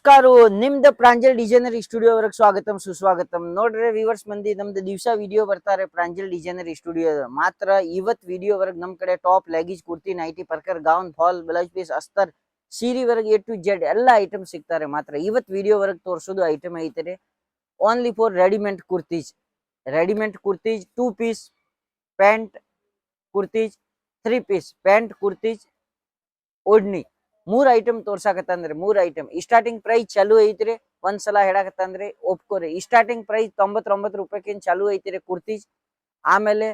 ನಮಸ್ಕಾರ ನಿಮ್ದ ಪ್ರಾಂಜಲ್ ಡಿಸೈನರಿ ಸ್ಟುಡಿಯೋ ವರೆಗೆ ಸ್ವಾಗತಂ ಸುಸ್ವಾಗತಂ. ನೋಡ್ರಿ ವ್ಯೂವರ್ಸ್ ಮಂದಿ ನಮ್ದು ದಿವಸ ವಿಡಿಯೋ ಬರ್ತಾರೆ ಪ್ರಾಂಜಲ್ ಡಿಸೈನರಿ ಸ್ಟುಡಿಯೋ ಮಾತ್ರ ಇವತ್ ವಿಡಿಯೋ ವರೆಗೆ ನಮ್ ಕಡೆ ಟಾಪ್ ಲೆಗೀಜ್ ಕುರ್ತಿ ನೈಟಿ ಪರ್ಕರ್ ಗೌನ್ ಫಾಲ್ ಬ್ಲೌಸ್ ಪೀಸ್ ಅಸ್ತರ್ ಸೀರೆ ವರೆಗೆ ಎ ಟು ಜೆಡ್ ಎಲ್ಲ ಐಟಮ್ ಸಿಗ್ತಾರೆ. ಮಾತ್ರ ಇವತ್ ವಿಡಿಯೋ ವರೆಗೆ ತೋರಿಸೋದು ಐಟಮ್ ಐತಾರೆ only for readymade kurtis 2 piece pant kurtis 3 piece pant kurtis ಓಡ್ನಿ 3 ಐಟಮ್ ತೋರ್ಸಾಕತ್ತಂದ್ರೆ 3 ಐಟಮ್ ಸ್ಟಾರ್ಟಿಂಗ್ ಪ್ರೈಸ್ ಚಾಲು ಐತ್ರಿ. ಒಂದ್ಸಲ ಹೇಳಕತ್ತಂದ್ರೆ ಒಪ್ಕೋರಿ. ಸ್ಟಾರ್ಟಿಂಗ್ ಪ್ರೈಸ್ 99 ರೂಪಾಯಿಕಿಂತ ಚಾಲು ಐತ್ರಿ ಕುರ್ತೀಸ್. ಆಮೇಲೆ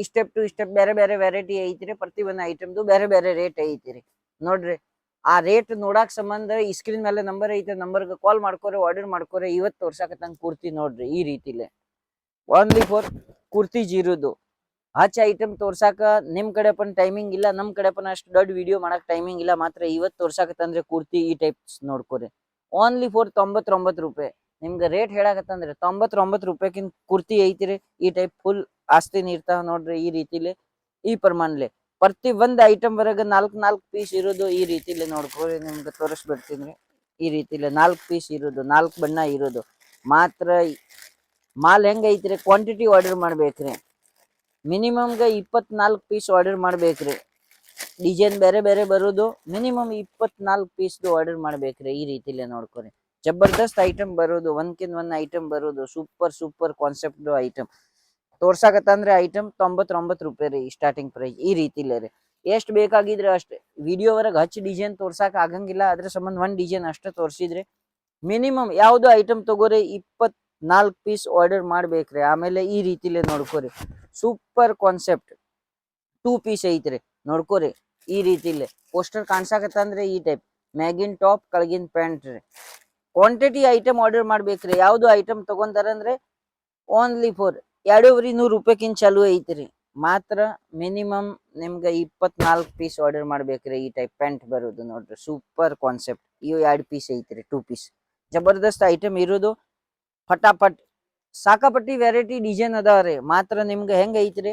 ಸ್ಟೆಪ್ ಟು ಸ್ಟೆಪ್ ಬೇರೆ ಬೇರೆ ವೆರೈಟಿ ಐತ್ರಿ. ಪ್ರತಿ ಒಂದು ಐಟಮ್ದು ಬೇರೆ ಬೇರೆ ರೇಟ್ ಐತ್ರಿ. ನೋಡ್ರಿ ಆ ರೇಟ್ ನೋಡಾಕ್ ಸಂಬಂಧ ಈ ಸ್ಕ್ರೀನ್ ಮೇಲೆ ನಂಬರ್ ಐತೆ, ನಂಬರ್ಗೆ ಕಾಲ್ ಮಾಡ್ಕೋರಿ, ಆರ್ಡರ್ ಮಾಡ್ಕೋರಿ. ಇವತ್ತು ತೋರ್ಸಾಕತ್ತಂಗ್ ಕುರ್ತಿ ನೋಡ್ರಿ ಈ ರೀತಿಲೆ ಓನ್ಲಿ ಫಾರ್ ಕುರ್ತೀಸ್ ಇರೋದು. ಹಚ್ಚ ಐಟಮ್ ತೋರ್ಸಾಕ ನಿಮ್ ಕಡೆ ಪನ್ ಟೈಮಿಂಗ್ ಇಲ್ಲ, ನಮ್ ಕಡೆ ಪನ್ ಅಷ್ಟು ದೊಡ್ಡ ವಿಡಿಯೋ ಮಾಡಕ್ ಟೈಮಿಂಗ್ ಇಲ್ಲ. ಮಾತ್ರ ಇವತ್ತು ತೋರ್ಸಾಕತ್ತಂದ್ರೆ ಕುರ್ತಿ ಈ ಟೈಪ್ಸ್ ನೋಡ್ಕೋರಿ ಓನ್ಲಿ ಫಾರ್ 99 ರೂಪಾಯಿ. ನಿಮ್ಗೆ ರೇಟ್ ಹೇಳಕತ್ತಂದ್ರೆ 99 ರೂಪಾಯಿಕಿಂತ ಕುರ್ತಿ ಐತಿರಿ. ಈ ಟೈಪ್ ಫುಲ್ ಆಸ್ತಿನ ಇರ್ತಾವ ನೋಡ್ರಿ ಈ ರೀತಿಲಿ ಈ ಪ್ರಮಾಣಲೆ. ಪ್ರತಿ ಒಂದ್ ಐಟಮ್ ವರೆಗೆ 4 ಪೀಸ್ ಇರೋದು ಈ ರೀತಿಲಿ ನೋಡ್ಕೋರಿ. ನಿಮ್ಗೆ ತೋರಿಸ್ಬಿಡ್ತೀನಿ ಈ ರೀತಿಲಿ 4 ಪೀಸ್ ಇರೋದು, 4 ಬಣ್ಣ ಇರೋದು. ಮಾತ್ರ ಮಾಲ್ ಹೆಂಗ ಐತ್ರಿ, ಕ್ವಾಂಟಿಟಿ ಆರ್ಡರ್ ಮಾಡ್ಬೇಕ್ರಿ. ಮಿನಿಮಮ್ಗೆ 24 ಪೀಸ್ ಆರ್ಡರ್ ಮಾಡ್ಬೇಕ್ರಿ. ಡಿಸೈನ್ ಬೇರೆ ಬೇರೆ ಬರೋದು ಮಿನಿಮಮ್ 24 ಪೀಸ್ದು ಆರ್ಡರ್ ಮಾಡ್ಬೇಕ್ರಿ. ಈ ರೀತಿಲೆ ನೋಡ್ಕೊರಿ ಜಬರ್ದಸ್ತ್ ಐಟಮ್ ಬರೋದು, ಒಂದ್ಕಿಂತ ಒಂದ್ ಐಟಮ್ ಬರೋದು. ಸೂಪರ್ ಕಾನ್ಸೆಪ್ಟ್ ಐಟಮ್ ತೋರ್ಸಾಕತ್ತಂದ್ರೆ ಐಟಮ್ 99 ರೂಪಾಯಿ ರೀ ಸ್ಟಾರ್ಟಿಂಗ್ ಪ್ರೈಸ್. ಈ ರೀತಿಲೇ ರೀ ಎಷ್ಟ್ ಬೇಕಾಗಿದ್ರೆ ಅಷ್ಟೇ. ವಿಡಿಯೋ ವರೆಗೆ ಹಚ್ಚಿ ಡಿಸೈನ್ ತೋರ್ಸಾಕ ಆಗಂಗಿಲ್ಲ, ಅದ್ರ ಸಂಬಂಧ ಒಂದ್ ಡಿಸೈನ್ ಅಷ್ಟೇ ತೋರ್ಸಿದ್ರೆ ಮಿನಿಮಮ್ ಯಾವ್ದು ಐಟಮ್ ತಗೋರಿ 24 ಪೀಸ್ ಆರ್ಡರ್ ಮಾಡ್ಬೇಕ್ರಿ. ಆಮೇಲೆ ಈ ರೀತಿಲೆ ನೋಡ್ಕೋರಿ ಸೂಪರ್ ಕಾನ್ಸೆಪ್ಟ್ 2 ಪೀಸ್ ಐತ್ರಿ ನೋಡ್ಕೋರಿ. ಈ ರೀತಿಲೆ ಪೋಸ್ಟರ್ ಕಾಣ್ಸಾಕತ್ತಂದ್ರೆ ಈ ಟೈಪ್ ಮ್ಯಾಗಿನ್ ಟಾಪ್ ಕೆಳಗಿನ ಪ್ಯಾಂಟ್ ರೀ. ಕ್ವಾಂಟಿಟಿ ಐಟಮ್ ಆರ್ಡರ್ ಮಾಡ್ಬೇಕ್ರಿ. ಯಾವ್ದು ಐಟಮ್ ತಗೊಂತಾರಂದ್ರೆ ಓನ್ಲಿ ಫಾರ್ 2,100 ರೂಪಾಯಿಕಿಂತ ಚಾಲು ಐತ್ರಿ. ಮಾತ್ರ ಮಿನಿಮಮ್ ನಿಮ್ಗೆ 24 ಪೀಸ್ ಆರ್ಡರ್ ಮಾಡ್ಬೇಕ್ರಿ. ಈ ಟೈಪ್ ಪ್ಯಾಂಟ್ ಬರೋದು ನೋಡ್ರಿ ಸೂಪರ್ ಕಾನ್ಸೆಪ್ಟ್. ಇವು 2 ಪೀಸ್ ಐತ್ರಿ 2 ಪೀಸ್ ಜಬರ್ದಸ್ತ್ ಐಟಮ್ ಇರೋದು. ಫಟಾಫಟ್ ಸಾಕಾಪಟ್ಟಿ ವೆರೈಟಿ ಡಿಸೈನ್ ಅದಾವ್ರಿ. ಮಾತ್ರ ನಿಮ್ಗೆ ಹೆಂಗ ಐತ್ರಿ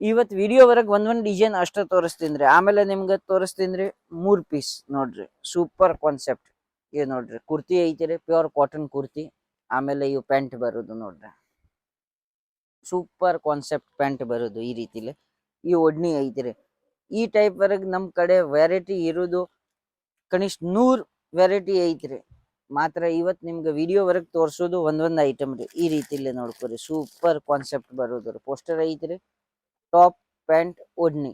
ಇವತ್ ವಿಡಿಯೋ ವರೆಗೆ ಒಂದ್ ಡಿಸೈನ್ ಅಷ್ಟ ತೋರಿಸ್ತೀನ್ರಿ. ಆಮೇಲೆ ನಿಮ್ಗೆ ತೋರಿಸ್ತೀನ್ರಿ 3 ಪೀಸ್ ನೋಡ್ರಿ ಸೂಪರ್ ಕಾನ್ಸೆಪ್ಟ್. ಇವ್ ನೋಡ್ರಿ ಕುರ್ತಿ ಐತಿರಿ, ಪ್ಯೂರ್ ಕಾಟನ್ ಕುರ್ತಿ. ಆಮೇಲೆ ಇವು ಪ್ಯಾಂಟ್ ಬರೋದು ನೋಡ್ರಿ ಸೂಪರ್ ಕಾನ್ಸೆಪ್ಟ್ ಪ್ಯಾಂಟ್ ಬರೋದು ಈ ರೀತಿಲಿ. ಈ ಒಡ್ನಿ ಐತಿರಿ. ಈ ಟೈಪ್ ವರೆಗೆ ನಮ್ ಕಡೆ ವೆರೈಟಿ ಇರೋದು ಕನಿಷ್ಠ 100 ವೆರೈಟಿ ಐತ್ರಿ. ಮಾತ್ರ ಇವತ್ ನಿಮ್ಗೆ ವಿಡಿಯೋ ವರೆಗೆ ತೋರ್ಸೋದು ಒಂದೊಂದ್ ಐಟಮ್ ರೀ. ಈ ರೀತಿಲಿ ನೋಡ್ಕೋರಿ ಸೂಪರ್ ಕಾನ್ಸೆಪ್ಟ್ ಬರೋದು. ಪೋಸ್ಟರ್ ಐತ್ರಿ, ಟಾಪ್ ಪ್ಯಾಂಟ್ ಓಡ್ನಿ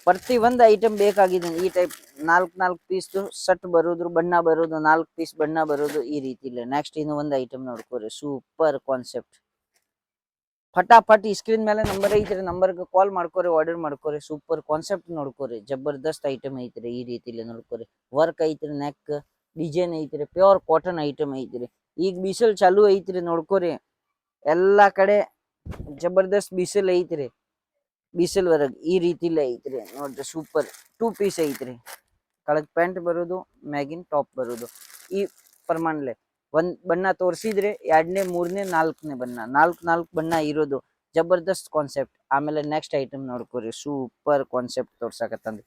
ಪ್ರತಿ ಒಂದ್ ಐಟಮ್ ಬೇಕಾಗಿದೆ. ಈ ಟೈಪ್ 4 ಪೀಸ್ ಸಟ್ ಬರೋದು, ಬಣ್ಣ ಬರೋದು, 4 ಪೀಸ್ ಬಣ್ಣ ಬರೋದು ಈ ರೀತಿಲಿ. ನೆಕ್ಸ್ಟ್ ಇನ್ನು ಒಂದ್ ಐಟಮ್ ನೋಡ್ಕೋರಿ ಸೂಪರ್ ಕಾನ್ಸೆಪ್ಟ್. ಫಟಾಫಟ್ ಸ್ಕ್ರೀನ್ ಮೇಲೆ ನಂಬರ್ ಐತ್ರಿ, ನಂಬರ್ಗೆ ಕಾಲ್ ಮಾಡ್ಕೋರಿ, ಆರ್ಡರ್ ಮಾಡ್ಕೋರಿ. ಸೂಪರ್ ಕಾನ್ಸೆಪ್ಟ್ ನೋಡ್ಕೋರಿ ಜಬರ್ದಸ್ತ್ ಐಟಮ್ ಐತ್ರಿ. ಈ ರೀತಿಲಿ ನೋಡ್ಕೋರಿ ವರ್ಕ್ ಐತ್ರಿ, ನೆಕ್ ಡಿಸೈನ್ ಐತ್ರಿ, ಪ್ಯೂರ್ ಕಾಟನ್ ಐಟಮ್ ಐತ್ರಿ. ಈಗ ಬಿಸಿಲ್ ಚಾಲು ಐತ್ರಿ ನೋಡ್ಕೋರಿ. ಎಲ್ಲಾ ಕಡೆ ಜಬರ್ದಸ್ತ್ ಬಿಸಿಲ್ ಐತ್ರಿ. ಬಿಸಿಲ್ ವರೆಗೆ ಈ ರೀತಿಲಿ ಐತ್ರಿ ನೋಡ್ರಿ ಸೂಪರ್ 2 ಪೀಸ್ ಐತ್ರಿ. ಕೆಳಗ್ ಪ್ಯಾಂಟ್ ಬರೋದು, ಮ್ಯಾಗಿನ್ ಟಾಪ್ ಬರೋದು. ಈ ಪ್ರಮಾಣಲೆ ಒಂದ್ ಬಣ್ಣ ತೋರ್ಸಿದ್ರೆ 2ನೇ 3ನೇ 4ನೇ ಬಣ್ಣ 4 ಬಣ್ಣ ಇರೋದು ಜಬರ್ದಸ್ತ್ ಕಾನ್ಸೆಪ್ಟ್. ಆಮೇಲೆ ನೆಕ್ಸ್ಟ್ ಐಟಮ್ ನೋಡ್ಕೋರಿ ಸೂಪರ್ ಕಾನ್ಸೆಪ್ಟ್ ತೋರ್ಸಾಕತ್ತಂದ್ರಿ.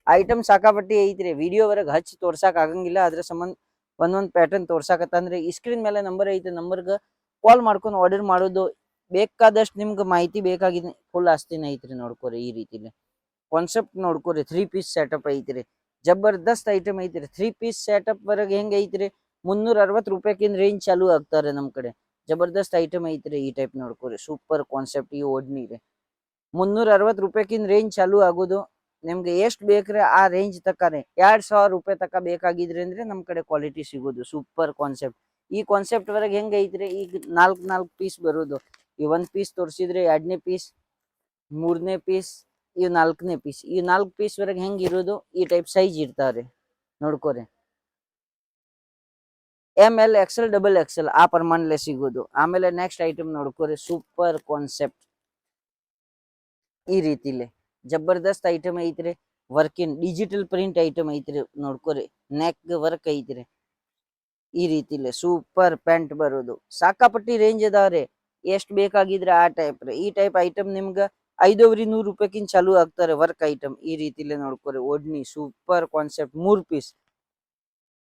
ಐಟಮ್ ಸಾಕಾಪಟ್ಟಿ ಐತ್ರಿ. ವಿಡಿಯೋ ವರೆಗೆ ಹಚ್ಚಿ ತೋರ್ಸಾಕ್ ಆಗಂಗಿಲ್ಲ, ಅದ್ರ ಸಂಬಂಧ ಒಂದೊಂದ್ ಪ್ಯಾಟರ್ನ್ ತೋರ್ಸಾಕತ್ತಂದ್ರೆ ಈ ಸ್ಕ್ರೀನ್ ಮೇಲೆ ನಂಬರ್ ಐತೆ, ನಂಬರ್ಗೆ ಕಾಲ್ ಮಾಡ್ಕೊಂಡು ಆರ್ಡರ್ ಮಾಡೋದು. ಬೇಕಾದಷ್ಟು ನಿಮ್ಗೆ ಮಾಹಿತಿ ಬೇಕಾಗಿದೆ ಫುಲ್ ಆಸ್ತಿನ ಐತ್ರಿ ನೋಡ್ಕೋರಿ. ಈ ರೀತಿಲಿ ಕಾನ್ಸೆಪ್ಟ್ ನೋಡ್ಕೋರಿ 3 ಪೀಸ್ ಸೆಟಪ್ ಐತ್ರಿ. ಜಬರ್ದಸ್ತ್ ಐಟಮ್ ಐತ್ರಿ. 3 ಪೀಸ್ ಸೆಟಪ್ ವರೆಗೆ ಹೆಂಗ ಐತ್ರಿ 360 ರೂಪಾಯಿಕಿಂದ ರೇಂಜ್ ಚಾಲು ಆಗ್ತಾರೆ ನಮ್ ಕಡೆ. ಜಬರ್ದಸ್ತ್ ಐಟಮ್ ಐತ್ರಿ. ಈ ಟೈಪ್ ನೋಡ್ಕೋರಿ ಸೂಪರ್ ಕಾನ್ಸೆಪ್ಟ್. ಈ ಓಡ್ನಿ ರೀ 360 ರೂಪಾಯಿಕಿಂದ ರೇಂಜ್ ಚಾಲು ಆಗೋದು. ನಿಮ್ಗೆ ಎಷ್ಟ್ ಬೇಕ್ರಿ ಆ ರೇಂಜ್ ತಕ್ಕಾರೆ 2,000 ರೂಪಾಯಿ ತಕ ಬೇಕಾಗಿದ್ರಿ ಅಂದ್ರೆ ನಮ್ ಕಡೆ ಕ್ವಾಲಿಟಿ ಸಿಗೋದು ಸೂಪರ್ ಕಾನ್ಸೆಪ್ಟ್. ಈ ಕಾನ್ಸೆಪ್ಟ್ ವರೆಗೆ ಹೆಂಗ ಐತ್ರಿ ಈಗ 4 ಪೀಸ್ ಬರೋದು. ಈ 1 ಪೀಸ್ ತೋರಿಸಿದ್ರೆ 2ನೇ ಪೀಸ್, 3ನೇ ಪೀಸ್, ಇವ್ 4ನೇ ಪೀಸ್. ಈ 4 ಪೀಸ್ ವರೆಗೆ ಹೆಂಗ್ ಇರೋದು ಈ ಟೈಪ್ ಸೈಜ್ ಇರ್ತಾವ್ರಿ ನೋಡ್ಕೋರಿ. ML XL XXL ಆ ಪ್ರಮಾಣಲೆ ಸಿಗೋದು. ಆಮೇಲೆ ನೆಕ್ಸ್ಟ್ ಐಟಮ್ ನೋಡ್ಕೋರಿ ಸೂಪರ್ ಕಾನ್ಸೆಪ್ಟ್. ಈ ರೀತಿಲಿ ಜಬರ್ದಸ್ತ್ ಐಟಮ್ ಐತ್ರಿ. ವರ್ಕಿನ್ ಡಿಜಿಟಲ್ ಪ್ರಿಂಟ್ ಐಟಮ್ ಐತ್ರಿ ನೋಡ್ಕೋರಿ. ನೆಕ್ ವರ್ಕ್ ಐತ್ರಿ. ಈ ರೀತಿಲಿ ಸೂಪರ್ ಪ್ಯಾಂಟ್ ಬರೋದು. ಸಾಕಾಪಟ್ಟಿ ರೇಂಜ್ ಅದಾವ್ರಿ. ಎಷ್ಟ್ ಬೇಕಾಗಿದ್ರೆ ಆ ಟೈಪ್ ರೀ. ಈ ಟೈಪ್ ಐಟಮ್ ನಿಮ್ಗ 5,100 ರೂಪಾಯಿಕಿಂತ ಚಾಲು ಆಗ್ತಾರೆ ವರ್ಕ್ ಐಟಮ್. ಈ ರೀತಿಲಿ ನೋಡ್ಕೋರಿ ಓಡ್ನಿ ಸೂಪರ್ ಕಾನ್ಸೆಪ್ಟ್ 3 ಪೀಸ್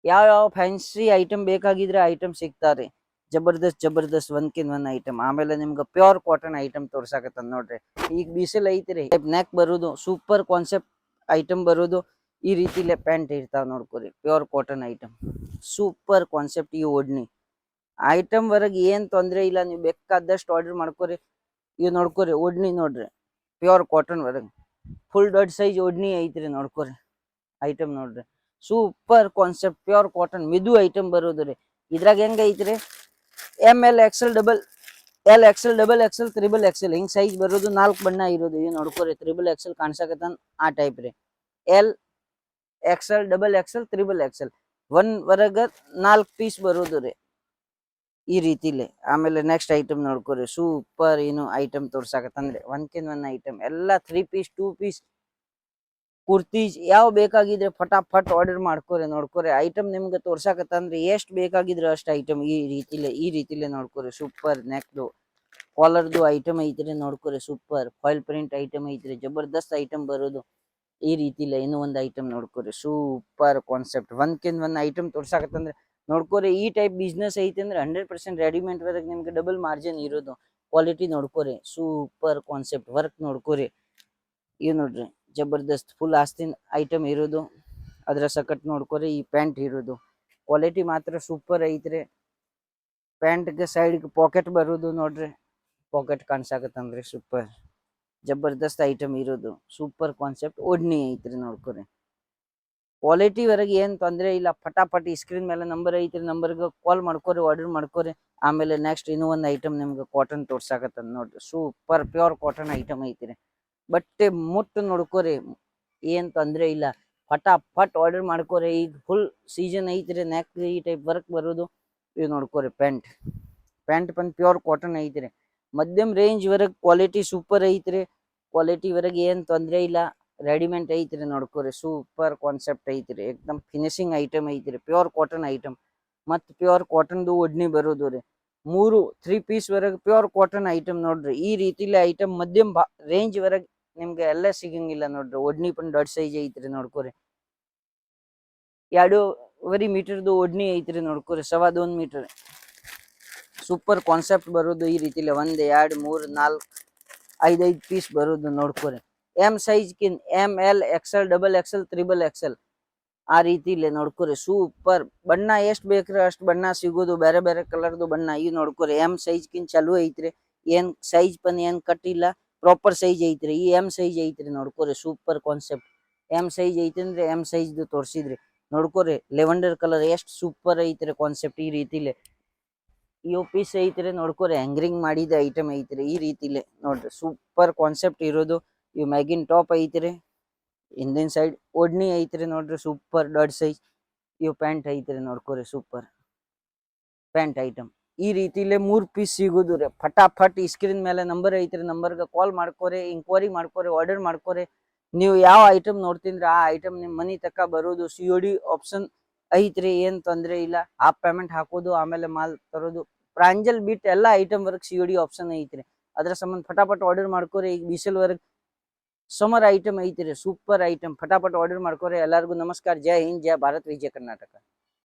ಯಾವ ಯಾವ ಫ್ಯಾನ್ಸಿ ಐಟಮ್ ಬೇಕಾಗಿದ್ರೆ ಐಟಮ್ ಸಿಗ್ತಾವ್ರಿ. ಜಬರ್ದಸ್ತ್ ಒಂದ್ಕಿನ್ ಒಂದ್ ಐಟಮ್. ಆಮೇಲೆ ನಿಮ್ಗ ಪ್ಯೂರ್ ಕಾಟನ್ ಐಟಮ್ ತೋರ್ಸಾಕತ್ತನ್ ನೋಡ್ರಿ. ಈಗ ಬಿಸಿಲ್ ಐತ್ರಿ, ನೆಕ್ ಬರುದು ಸೂಪರ್ ಕಾನ್ಸೆಪ್ಟ್ ಐಟಮ್ ಬರುದು ಈ ರೀತಿಲೆ ಪ್ಯಾಂಟ್ ಇರ್ತಾವ ನೋಡ್ಕೊರಿ. Pure cotton item, super concept. ಈ ಓಡ್ನಿ ಐಟಮ್ ವರೆಗ್ ಏನ್ ತೊಂದ್ರೆ ಇಲ್ಲ, ನೀವು ಬೇಕಾದಷ್ಟು ಆರ್ಡರ್ ಮಾಡ್ಕೊರಿ. ಇವ್ ನೋಡ್ಕೊರಿ ಓಡ್ನಿ ನೋಡ್ರಿ, ಪ್ಯೂರ್ ಕಾಟನ್ ವರೆಗ್ ಫುಲ್ ದೊಡ್ಡ ಸೈಜ್ ಓಡ್ನಿ ಐತ್ರಿ. ನೋಡ್ಕೊರಿ ಐಟಮ್ ನೋಡ್ರಿ, ಸೂಪರ್ ಕಾನ್ಸೆಪ್ಟ್ ಪ್ಯೂರ್ ಕಾಟನ್ ಮಿದು ಐಟಮ್ ಬರೋದು ರೀ. ಇದ್ರಾಗ ಹೆಂಗ ಐತ್ರಿ, ML XL XL triple XL ಹಿಂಗ್ ಸೈಜ್ ಬರೋದು. 4 ಬಣ್ಣ ಇರೋದು. ಇವ್ ನೋಡ್ಕೊರಿ ತ್ರಿಬಲ್ XL ಕಾಣ್ಸಕತ್ತನ್ ಆ ಟೈಪ್ ರೀ. LXL XL triple XL one ವರೆಗ 4 ಪೀಸ್ ಬರೋದು ರೀ ಈ ರೀತಿಲಿ. ಆಮೇಲೆ ನೆಕ್ಸ್ಟ್ ಐಟಮ್ ನೋಡ್ಕೊರಿ, ಸೂಪರ್ ಏನು ಐಟಮ್ ತೋರ್ಸಾಕತ್ತಂದ್ರೆ ಒಂದ್ಕಿನ್ ಒಂದ್ ಐಟಮ್ ಎಲ್ಲಾ 3 ಪೀಸ್ 2 ಪೀಸ್ ಕುರ್ತೀಸ್ ಯಾವ ಬೇಕಾಗಿದ್ರೆ ಫಟಾಫಟ್ ಆರ್ಡರ್ ಮಾಡ್ಕೊರಿ. ನೋಡ್ಕೊರಿ ಐಟಮ್ ನಿಮ್ಗೆ ತೋರ್ಸಾಕತ್ತಂದ್ರೆ ಎಷ್ಟ್ ಬೇಕಾಗಿದ್ರೆ ಅಷ್ಟ್ ಐಟಮ್ ಈ ರೀತಿಲೆ ನೋಡ್ಕೊರಿ. ಸೂಪರ್ ನೆಕ್ದು ಕಾಲರ್ದು ಐಟಮ್ ಐತ್ರಿ. ನೋಡ್ಕೊರಿ ಸೂಪರ್ ಫಾಯಿಲ್ ಪ್ರಿಂಟ್ ಐಟಮ್ ಐತ್ರಿ. ಜಬರ್ದಸ್ತ್ ಐಟಮ್ ಬರೋದು ಈ ರೀತಿಲೆ. ಇನ್ನೂ ಒಂದ್ ಐಟಮ್ ನೋಡ್ಕೊರಿ, ಸೂಪರ್ ಕಾನ್ಸೆಪ್ಟ್ ಒಂದ್ಕಿನ್ ಒಂದ್ ಐಟಮ್ ತೋರ್ಸಾಕತ್ತಂದ್ರೆ ನೋಡ್ಕೊರಿ. ಈ ಟೈಪ್ ಬಿಸ್ನೆಸ್ ಐತಿ ಅಂದ್ರೆ 100% ರೆಡಿಮೇಡ್ ವರೆಗ್ ನಿಮ್ಗೆ ಡಬಲ್ ಮಾರ್ಜಿನ್ ಇರೋದು. ಕ್ವಾಲಿಟಿ ನೋಡ್ಕೊರಿ, ಸೂಪರ್ ಕಾನ್ಸೆಪ್ಟ್ ವರ್ಕ್ ನೋಡ್ಕೊರಿ. ಇವ್ ನೋಡ್ರಿ ಜಬರ್ದಸ್ತ್ ಫುಲ್ ಆಸ್ತಿನ್ ಐಟಮ್ ಇರೋದು. ಅದ್ರ ಸಕಟ್ ನೋಡ್ಕೊರಿ ಈ ಪ್ಯಾಂಟ್ ಇರೋದು. ಕ್ವಾಲಿಟಿ ಮಾತ್ರ ಸೂಪರ್ ಐತ್ರಿ. ಪ್ಯಾಂಟ್ಗೆ ಸೈಡ್ಗೆ ಪಾಕೆಟ್ ಬರೋದು ನೋಡ್ರಿ, ಪಾಕೆಟ್ ಕಾಣ್ಸಾಕತ್ತಂದ್ರಿ. ಸೂಪರ್ ಜಬರ್ದಸ್ತ್ ಐಟಮ್ ಇರೋದು. ಸೂಪರ್ ಕಾನ್ಸೆಪ್ಟ್ ಓಡ್ನಿ ಐತ್ರಿ. ನೋಡ್ಕೊರಿ ಕ್ವಾಲಿಟಿ ವರೆಗೆ ಏನ್ ತೊಂದ್ರೆ ಇಲ್ಲ. ಫಟಾಫಟಿ ಸ್ಕ್ರೀನ್ ಮೇಲೆ ನಂಬರ್ ಐತ್ರಿ, ನಂಬರ್ಗೆ ಕಾಲ್ ಮಾಡ್ಕೊರಿ, ಆರ್ಡರ್ ಮಾಡ್ಕೊರಿ. ಆಮೇಲೆ ನೆಕ್ಸ್ಟ್ ಇನ್ನೂ ಒಂದ್ ಐಟಮ್ ನಿಮ್ಗೆ ಕಾಟನ್ ತೋರ್ಸಾಕತ್ತದ ನೋಡ್ರಿ. ಸೂಪರ್ ಪ್ಯೂರ್ ಕಾಟನ್ ಐಟಮ್ ಐತ್ರಿ. ಬಟ್ಟೆ ಮುಟ್ಟು ನೋಡ್ಕೊರಿ, ಏನ್ ತೊಂದ್ರೆ ಇಲ್ಲ. ಫಟಾಫಟ್ ಆರ್ಡರ್ ಮಾಡ್ಕೊರಿ. ಈಗ ಫುಲ್ ಸೀಸನ್ ಐತ್ರಿ. ನೆಕ್ ಈ ಟೈಪ್ ವರ್ಕ್ ಬರೋದು. ಇವ್ ನೋಡ್ಕೊರಿ ಪ್ಯಾಂಟ್ ಬಂದ್ ಪ್ಯೂರ್ ಕಾಟನ್ ಐತ್ರಿ. ಮಧ್ಯಮ್ ರೇಂಜ್ ವರೆಗ್ ಕ್ವಾಲಿಟಿ ಸೂಪರ್ ಐತ್ರಿ. ಕ್ವಾಲಿಟಿ ವರೆಗ್ ಏನ್ ತೊಂದ್ರೆ ಇಲ್ಲ. ರೆಡಿಮೇಡ್ ಐತ್ರಿ. ನೋಡ್ಕೊರಿ ಸೂಪರ್ ಕಾನ್ಸೆಪ್ಟ್ ಐತ್ರಿ. ಏಕ್ದಮ್ ಫಿನಿಶಿಂಗ್ ಐಟಮ್ ಐತ್ರಿ. ಪ್ಯೂರ್ ಕಾಟನ್ ಐಟಮ್ ಮತ್ ಪ್ಯೂರ್ ಕಾಟನ್ದು ಒಡ್ನಿ ಬರೋದು ರೀ. 3 ಪೀಸ್ ವರೆಗ್ ಪ್ಯೂರ್ ಕಾಟನ್ ಐಟಮ್ ನೋಡ್ರಿ. ಈ ರೀತಿಲಿ ಐಟಮ್ ಮಧ್ಯಮ್ ರೇಂಜ್ ವರೆಗ್ ನಿಮ್ಗೆ ಎಲ್ಲ ಸಿಗಂಗಿಲ್ಲ ನೋಡ್ರಿ. ಒಡ್ನಿ ಪನ್ ದೊಡ್ಡ ಸೈಜ್ ಐತ್ರಿ. ನೋಡ್ಕೊರಿ 2.5 ಮೀಟರ್ದು ಒಡ್ನಿ ಐತ್ರಿ. ನೋಡ್ಕೊರಿ 1.25 ಮೀಟರ್ ಸೂಪರ್ ಕಾನ್ಸೆಪ್ಟ್ ಬರೋದು ಈ ರೀತಿಲಿ. 1 2 3 4 5 ಪೀಸ್ ಬರೋದು. ನೋಡ್ಕೊರಿ ಎಂ ಸೈಜ್ ಕಿನ್ ML XL XL triple XL ಆ ರೀತಿಲಿ ನೋಡ್ಕೊರಿ. ಸೂಪರ್ ಬಣ್ಣ ಎಷ್ಟ್ ಬೇಕ್ರಿ ಅಷ್ಟ್ ಬಣ್ಣ ಸಿಗೋದು. ಬೇರೆ ಬೇರೆ ಕಲರ್ದು ಬಣ್ಣ. ಈ ನೋಡ್ಕೊರಿ ಎಂ ಸೈಜ್ ಕಿನ್ ಚಲೋ ಐತ್ರಿ. ಏನ್ ಸೈಜ್ ಪನ್ ಏನ್ ಕಟ್ ಇಲ್ಲ, ಪ್ರಾಪರ್ ಸೈಜ್ ಐತ್ರಿ. ಈ ಎಂ ಸೈಜ್ ಐತ್ರಿ. ನೋಡ್ಕೊರಿ ಸೂಪರ್ ಕಾನ್ಸೆಪ್ಟ್. ಎಂ ಸೈಜ್ ಐತಿ ಅಂದ್ರೆ ಎಂ ಸೈಜ್ ತೋರ್ಸಿದ್ರಿ. ನೋಡ್ಕೊರಿ ಲೆವೆಂಡರ್ ಕಲರ್ ಎಷ್ಟ್ ಸೂಪರ್ ಐತ್ರಿ ಕಾನ್ಸೆಪ್ಟ್. ಈ ರೀತಿಲಿ ಇವ್ ಪೀಸ್ ಐತ್ರಿ. ನೋಡ್ಕೊರಿ ಹ್ಯಾಂಗರಿಂಗ್ ಮಾಡಿದ ಐಟಮ್ ಐತ್ರಿ. ಈ ರೀತಿಲಿ ನೋಡ್ರಿ ಸೂಪರ್ ಕಾನ್ಸೆಪ್ಟ್ ಇರೋದು. ಇವ್ ಮ್ಯಾಗಿನ್ ಟಾಪ್ ಐತ್ರಿ. ಹಿಂದಿನ ಸೈಡ್ ಓಡ್ನಿ ಐತ್ರಿ. ನೋಡ್ರಿ ಸೂಪರ್ ದೊಡ್ಡ ಸೈಜ್. ಇವ್ ಪ್ಯಾಂಟ್ ಐತ್ರಿ. ನೋಡ್ಕೊರಿ ಸೂಪರ್ ಪ್ಯಾಂಟ್ ಐಟಮ್ ಈ ರೀತಿಲೆ 3 ಪೀಸ್ ಸಿಗುದು ರೀ. ಫಟಾಫಟ್ ಈ ಸ್ಕ್ರೀನ್ ಮೇಲೆ ನಂಬರ್ ಐತ್ರಿ, ನಂಬರ್ಗೆ ಕಾಲ್ ಮಾಡ್ಕೊರಿ, ಇಂಕ್ವೈರಿ ಮಾಡ್ಕೊರಿ, ಆರ್ಡರ್ ಮಾಡ್ಕೊರಿ. ನೀವು ಯಾವ ಐಟಮ್ ನೋಡ್ತೀನ್ರಿ ಆ ಐಟಮ್ ನಿಮ್ ಮನಿ ತಕ ಬರೋದು. COD ಆಪ್ಷನ್ ಐತ್ರಿ. ಏನ್ ತೊಂದ್ರೆ ಇಲ್ಲ. ಆ ಪೇಮೆಂಟ್ ಹಾಕೋದು ಆಮೇಲೆ ಮಾಲ್ ತರೋದು. ಪ್ರಾಂಜಲ್ ಬಿಟ್ ಎಲ್ಲಾ ಐಟಮ್ ವರ್ಗ್ COD ಆಪ್ಷನ್ ಐತ್ರಿ. ಅದ್ರ ಸಂಬಂಧ ಫಟಾಫಟ್ ಆರ್ಡರ್ ಮಾಡ್ಕೊರಿ. ಈಗ ಬಿಸಿಲ್ ವರ್ಗ್ ಸಮರ್ ಐಟಮ್ ಐತ್ರಿ. ಸೂಪರ್ ಐಟಮ್ ಫಟಾಫಟ್ ಆರ್ಡರ್ ಮಾಡ್ಕೊರಿ. ಎಲ್ಲಾರ್ಗು ನಮಸ್ಕಾರ. ಜೈ ಹಿಂದ್, ಜೈ ಭಾರತ್, ವಿಜಯ ಕರ್ನಾಟಕ.